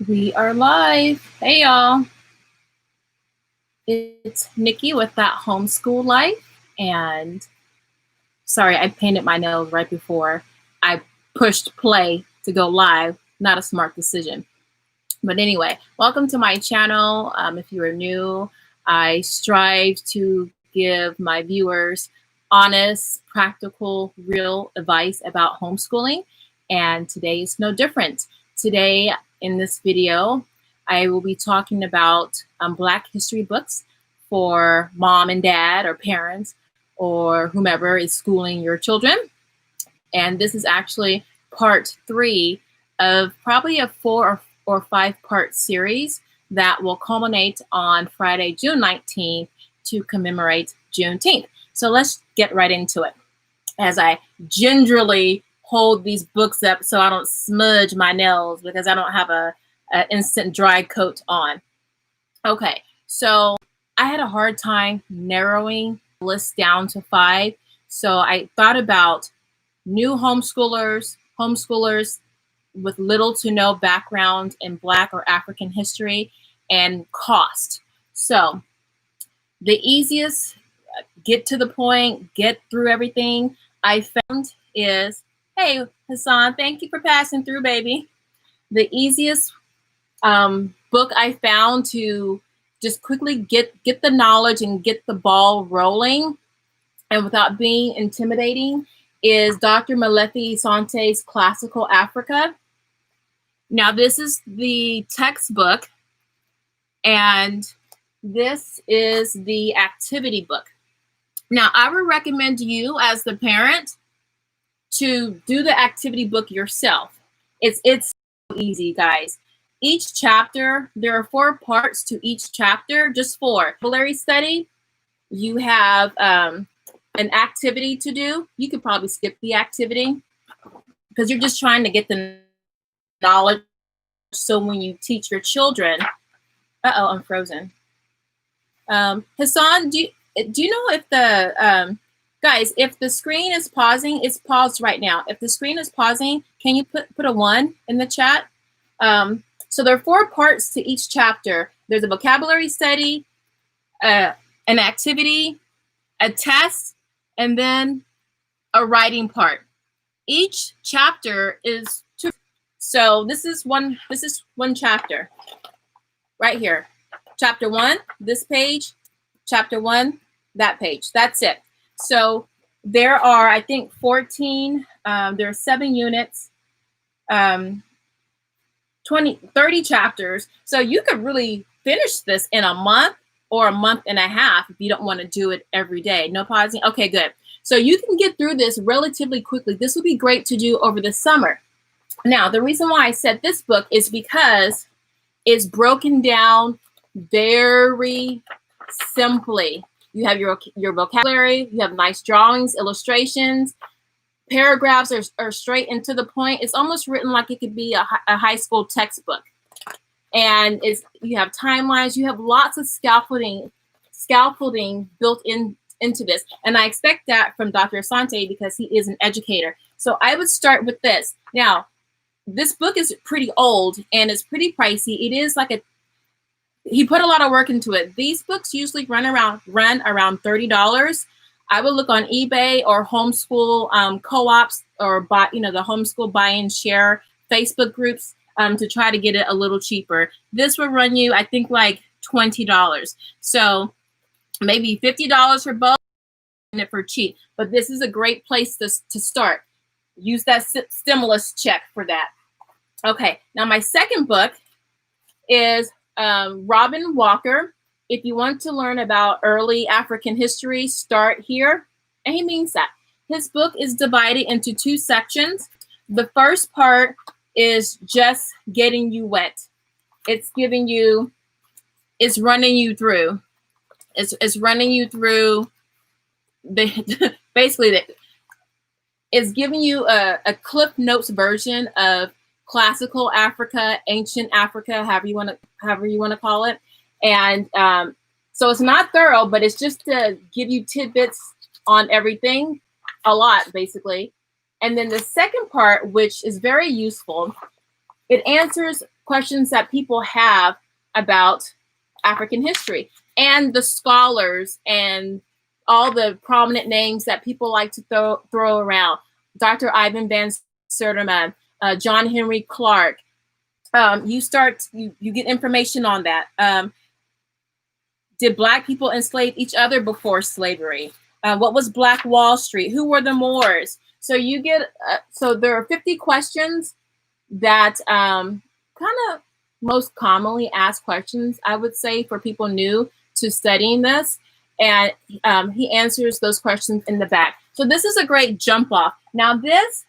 We are live. Hey y'all. It's Nikki with That Homeschool Life. And sorry, I painted my nails right before I pushed play to go live. Not a smart decision. But anyway, welcome to my channel. If you are new, I strive to give my viewers honest, practical, real advice about homeschooling. And today is no different. Today, in this video, I will be talking about Black history books for mom and dad or parents or whomever is schooling your children. And this is actually part 3 of probably a 4 or 5-part series that will culminate on Friday, June 19th to commemorate Juneteenth. So let's get right into it. As I gingerly hold these books up so I don't smudge my nails because I don't have a instant dry coat on. Okay, so I had a hard time narrowing the list down to 5. So I thought about new homeschoolers with little to no background in Black or African history, and cost. So the easiest, get to the point, get through everything I found is, hey, Hassan, thank you for passing through, baby. The easiest book I found to just quickly get the knowledge and get the ball rolling and without being intimidating is Dr. Malefi Sante's Classical Africa. Now, this is the textbook, and this is the activity book. Now, I would recommend you as the parent to do the activity book yourself. It's so easy, guys. Each chapter, there are 4 parts to each chapter, just 4. Vocabulary study, you have an activity to do. You could probably skip the activity because you're just trying to get the knowledge. So when you teach your children, I'm frozen. Hassan, do you know if the guys, if the screen is pausing, it's paused right now. If the screen is pausing, can you put a 1 in the chat? So there are 4 parts to each chapter. There's a vocabulary study, an activity, a test, and then a writing part. Each chapter is 2. So this is one chapter right here. Chapter 1, this page. Chapter 1, that page. That's it. So there are, I think, 14. There are 7 units. 30 chapters. So you could really finish this in a month or a month and a half if you don't want to do it every day. No pausing. Okay, good. So you can get through this relatively quickly. This would be great to do over the summer. Now, the reason why I said this book is because it's broken down very simply. You have your vocabulary, you have nice drawings, illustrations, paragraphs are straight and to the point. It's almost written like it could be a high school textbook. And you have timelines, you have lots of scaffolding built into this. And I expect that from Dr. Asante because he is an educator. So I would start with this. Now, this book is pretty old and it's pretty pricey. It is like he put a lot of work into it. These books usually run around $30. I would look on eBay or homeschool co-ops or the homeschool buy and share Facebook groups to try to get it a little cheaper. This would run you, I think, like $20. So maybe $50 for both and it for cheap. But this is a great place to start. Use that stimulus check for that. Okay, now my second book is Robin Walker. If you want to learn about early African history, start here. And he means that. His book is divided into 2 sections. The first part is just getting you wet. It's running you through. It's running you through it's giving you a Cliff Notes version of classical Africa, ancient Africa, however you want to call it. And so it's not thorough, but it's just to give you tidbits on everything, a lot basically. And then the second part, which is very useful, it answers questions that people have about African history, and the scholars and all the prominent names that people like to throw around. Dr. Ivan Van Sertima, John Henry Clark. You get information on that. Did Black people enslave each other before slavery? What was Black Wall Street? Who were the Moors? So you get, so there are 50 questions that kind of most commonly asked questions, I would say, for people new to studying this. And he answers those questions in the back. So this is a great jump off. Now this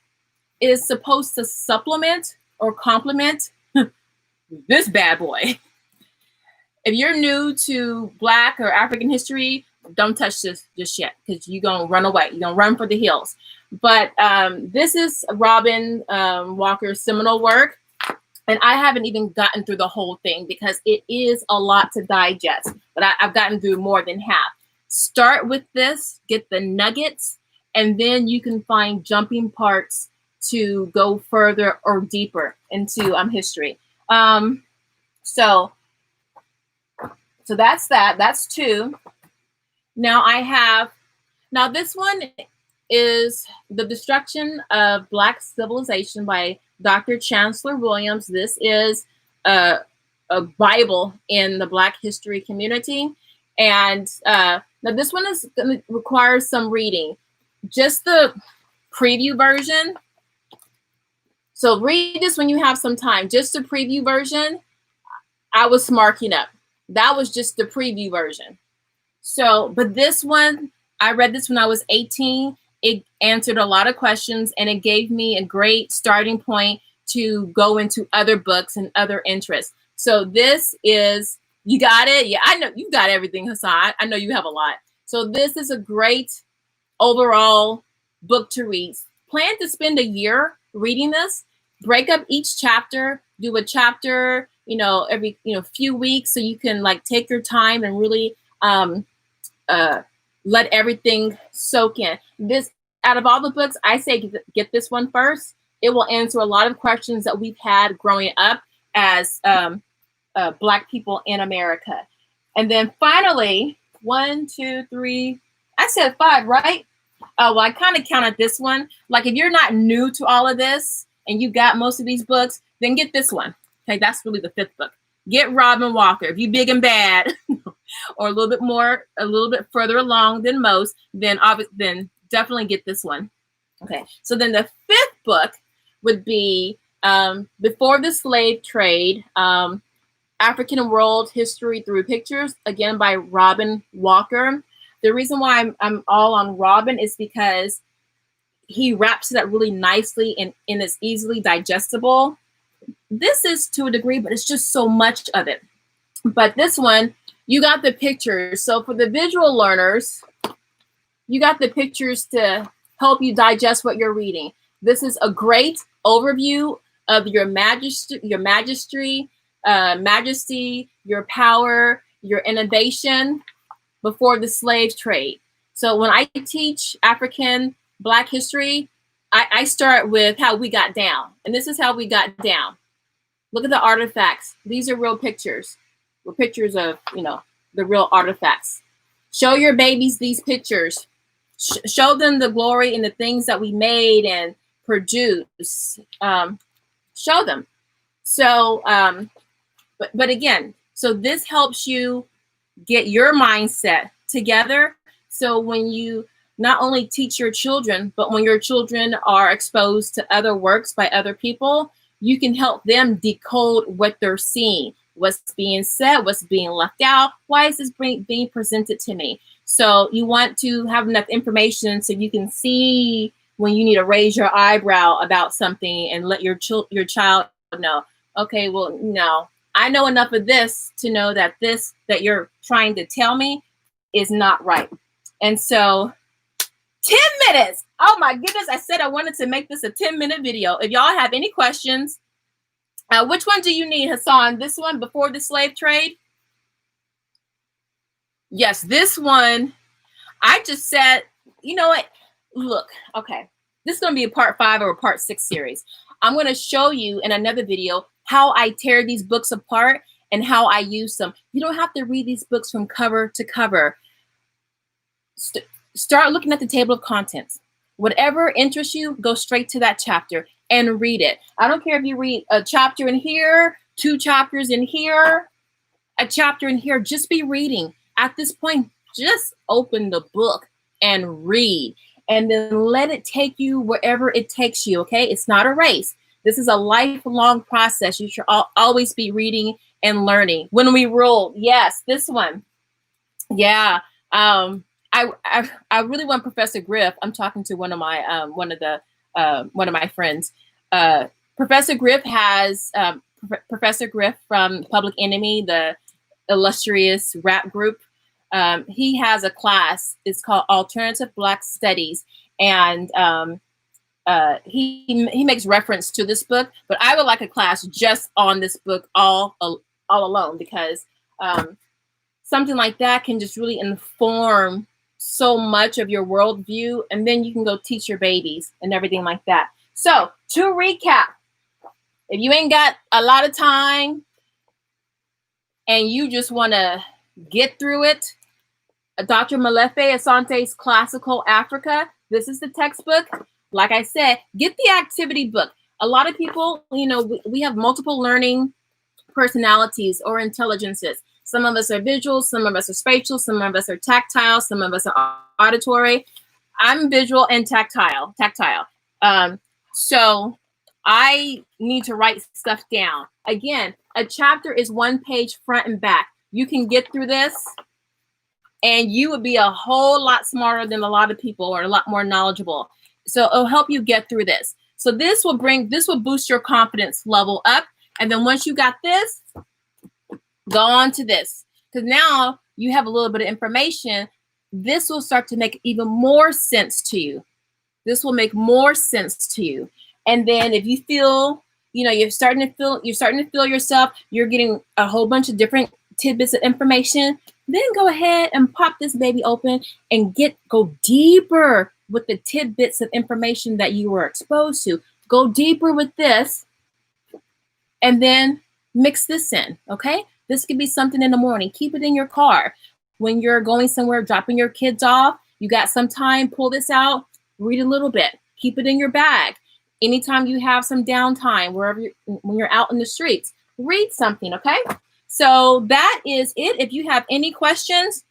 is supposed to supplement or complement this bad boy. If you're new to Black or African history, don't touch this just yet, because you're going to run away. You're going to run for the hills. But this is Robin Walker's seminal work. And I haven't even gotten through the whole thing because it is a lot to digest. But I've gotten through more than half. Start with this, get the nuggets, and then you can find jumping parts to go further or deeper into history. So that's that. That's 2. Now this one is The Destruction of Black Civilization by Dr. Chancellor Williams. This is a Bible in the Black history community. And now this one is going to require some reading. Just the preview version. So read this when you have some time. Just the preview version, I was marking up. That was just the preview version. So, but this one, I read this when I was 18. It answered a lot of questions, and it gave me a great starting point to go into other books and other interests. So this is, you got it? Yeah, I know you got everything, Hassan. I know you have a lot. So this is a great overall book to read. Plan to spend a year reading this. Break up each chapter, do a chapter, every, few weeks, so you can like take your time and really let everything soak in. This, out of all the books, I say get this one first. It will answer a lot of questions that we've had growing up as Black people in America. And then finally, 1, 2, 3, I said 5, right? Well, I kind of counted this one. Like if you're not new to all of this and you got most of these books, then get this one. Okay, that's really the 5th book. Get Robin Walker. If you big and bad, or a little bit further along than most, then definitely get this one. Okay, so then the 5th book would be Before the Slave Trade, African World History Through Pictures, again by Robin Walker. The reason why I'm all on Robin is because he wraps it up really nicely and it's easily digestible. This is to a degree, but it's just so much of it. But this one, you got the pictures. So for the visual learners, you got the pictures to help you digest what you're reading. This is a great overview of your majesty, your power, your innovation before the slave trade. So when I teach African Black history, I start with how we got down. And this is how we got down. Look at the artifacts. These are real pictures. We're pictures of, the real artifacts. Show your babies these pictures. Show them the glory and the things that we made and produced. Show them. So, but again, so this helps you get your mindset together. So when you not only teach your children, but when your children are exposed to other works by other people, you can help them decode what they're seeing, what's being said, what's being left out. Why is this being presented to me? So you want to have enough information so you can see when you need to raise your eyebrow about something and let your child know, okay, well, no, I know enough of this to know that this that you're trying to tell me is not right. And so 10 minutes. Oh my goodness. I said I wanted to make this a 10-minute video. If y'all have any questions, which one do you need, Hassan? This one, Before the Slave Trade? Yes, this one. I just said, you know what? Look, okay. This is going to be a part 5 or a part 6 series. I'm going to show you in another video how I tear these books apart and how I use them. You don't have to read these books from cover to cover. Start looking at the table of contents. Whatever interests you, go straight to that chapter and read it. I don't care if you read a chapter in here, 2 chapters in here, a chapter in here, just be reading. At this point, just open the book and read, and then let it take you wherever it takes you, okay? It's not a race. This is a lifelong process. You should always be reading and learning. When we rule, yes, this one. Yeah. I really want Professor Griff. I'm talking to one of my friends. Professor Griff has Professor Griff from Public Enemy, the illustrious rap group. He has a class. It's called Alternative Black Studies, and he makes reference to this book. But I would like a class just on this book all alone, because something like that can just really inform so much of your worldview, and then you can go teach your babies and everything like that. So to recap, if you ain't got a lot of time and you just want to get through it, Dr. Molefe Asante's Classical Africa, this is the textbook. Like I said, get the activity book. A lot of people, we have multiple learning personalities or intelligences. Some of us are visual, some of us are spatial, some of us are tactile, some of us are auditory. I'm visual and tactile. So I need to write stuff down. Again, a chapter is 1 page front and back. You can get through this and you would be a whole lot smarter than a lot of people, or a lot more knowledgeable. So it'll help you get through this. So this will boost your confidence level up. And then once you got this, go on to this, because now you have a little bit of information. This will start to make even more sense to you. This will make more sense to you. And then if you feel, you're starting to feel yourself, you're getting a whole bunch of different tidbits of information, then go ahead and pop this baby open and go deeper with the tidbits of information that you were exposed to. Go deeper with this, and then mix this in, okay? This could be something in the morning. Keep it in your car. When you're going somewhere, dropping your kids off, you got some time, pull this out, read a little bit. Keep it in your bag. Anytime you have some downtime, when you're out in the streets, read something, okay? So that is it. If you have any questions,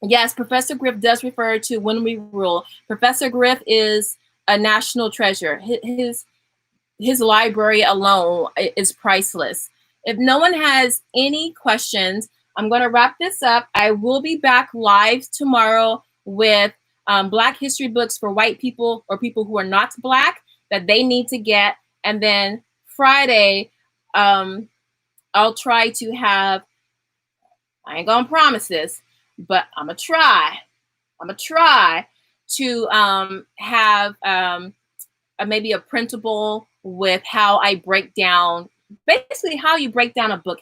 yes, Professor Griff does refer to When We Rule. Professor Griff is a national treasure. His library alone is priceless. If no one has any questions, I'm going to wrap this up. I will be back live tomorrow with Black history books for white people or people who are not Black that they need to get. And then Friday, I'll try to have, I ain't going to promise this, but I'm going to try to have maybe a printable with how I break down, basically how you break down a book.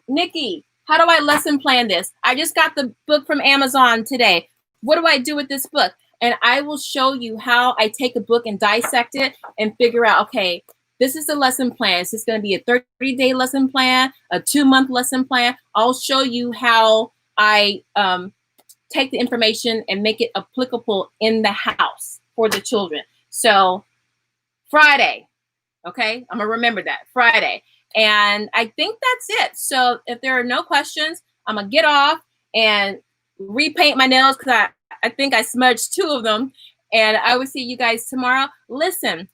Nikki, how do I lesson plan this? I just got the book from Amazon today. What do I do with this book? And I will show you how I take a book and dissect it and figure out, okay, this is the lesson plan. Is this going to be a 30-day lesson plan, a 2-month lesson plan? I'll show you how I take the information and make it applicable in the house for the children. So Friday, okay? I'm going to remember that, Friday. And I think that's it. So if there are no questions, I'm going to get off and repaint my nails because I think I smudged 2 of them. And I will see you guys tomorrow. Listen,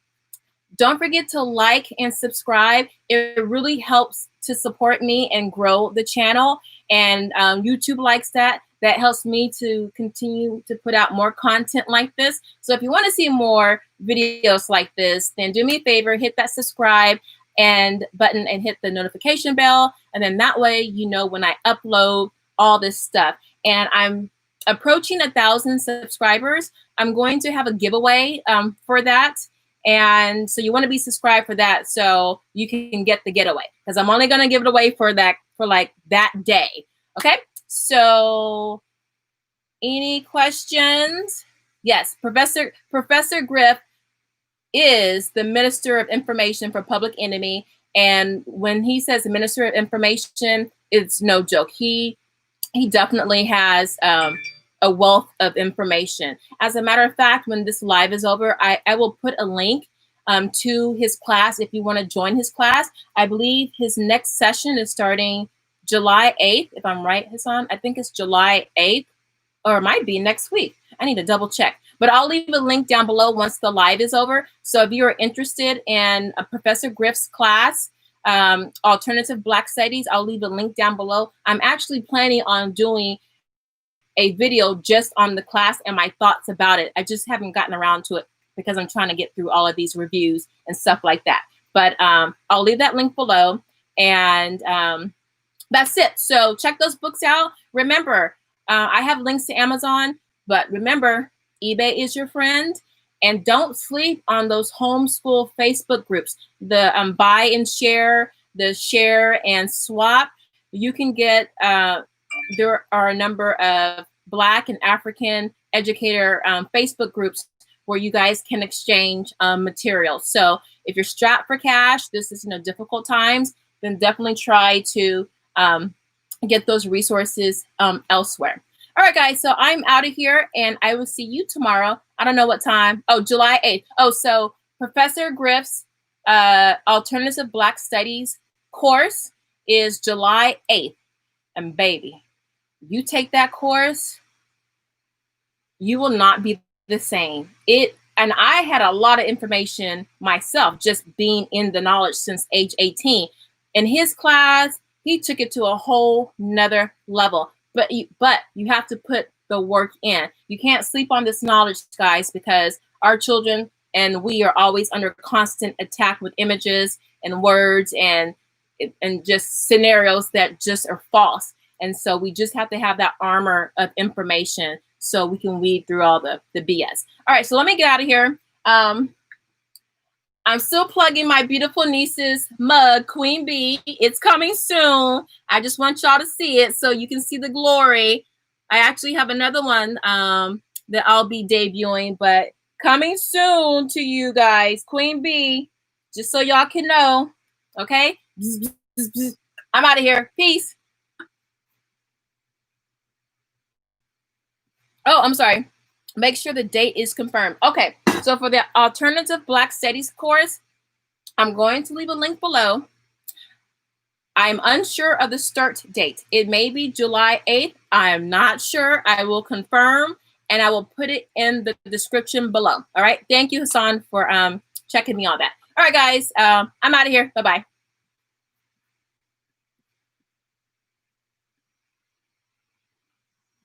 don't forget to like and subscribe. It really helps to support me and grow the channel. And YouTube likes that. That helps me to continue to put out more content like this. So if you want to see more videos like this, then do me a favor, hit that subscribe button and hit the notification bell. And then that way, you know when I upload all this stuff. And I'm approaching 1,000 subscribers. I'm going to have a giveaway for that. And so you want to be subscribed for that so you can get the getaway, because I'm only going to give it away for like that day. Okay. So any questions? Yes. Professor Griff is the Minister of Information for Public Enemy. And when he says the Minister of Information, it's no joke. He definitely has a wealth of information. As a matter of fact, when this live is over, I will put a link to his class if you want to join his class. I believe his next session is starting July 8th, if I'm right, Hassan. I think it's July 8th, or it might be next week. I need to double check. But I'll leave a link down below once the live is over. So if you're interested in Professor Griff's class, Alternative Black Studies, I'll leave a link down below. I'm actually planning on doing a video just on the class and my thoughts about it. I just haven't gotten around to it because I'm trying to get through all of these reviews and stuff like that. But I'll leave that link below. And that's it. So check those books out. Remember, I have links to Amazon, but remember, eBay is your friend. And don't sleep on those homeschool Facebook groups. The buy and share, the share and swap. You can get, there are a number of Black and African educator Facebook groups where you guys can exchange material. So if you're strapped for cash, this is difficult times, then definitely try to get those resources elsewhere. All right, guys, so I'm out of here, and I will see you tomorrow. I don't know what time. Oh, July 8th. Oh, so Professor Griff's Alternative Black Studies course is July 8th. And baby, you take that course, you will not be the same. And I had a lot of information myself, just being in the knowledge since age 18. In his class, he took it to a whole nother level. But you have to put the work in. You can't sleep on this knowledge, guys, because our children and we are always under constant attack with images and words and just scenarios that just are false. And so we just have to have that armor of information so we can weed through all the BS. All right, so let me get out of here. I'm still plugging my beautiful niece's mug, Queen Bee. It's coming soon. I just want y'all to see it so you can see the glory. I actually have another one that I'll be debuting, but coming soon to you guys, Queen Bee, just so y'all can know, okay? I'm out of here. Peace. Oh, I'm sorry. Make sure the date is confirmed. Okay, so for the Alternative Black Studies course, I'm going to leave a link below. I'm unsure of the start date. It may be July 8th. I am not sure. I will confirm, and I will put it in the description below. All right. Thank you, Hassan, for checking me on that. All right, guys. I'm out of here. Bye-bye.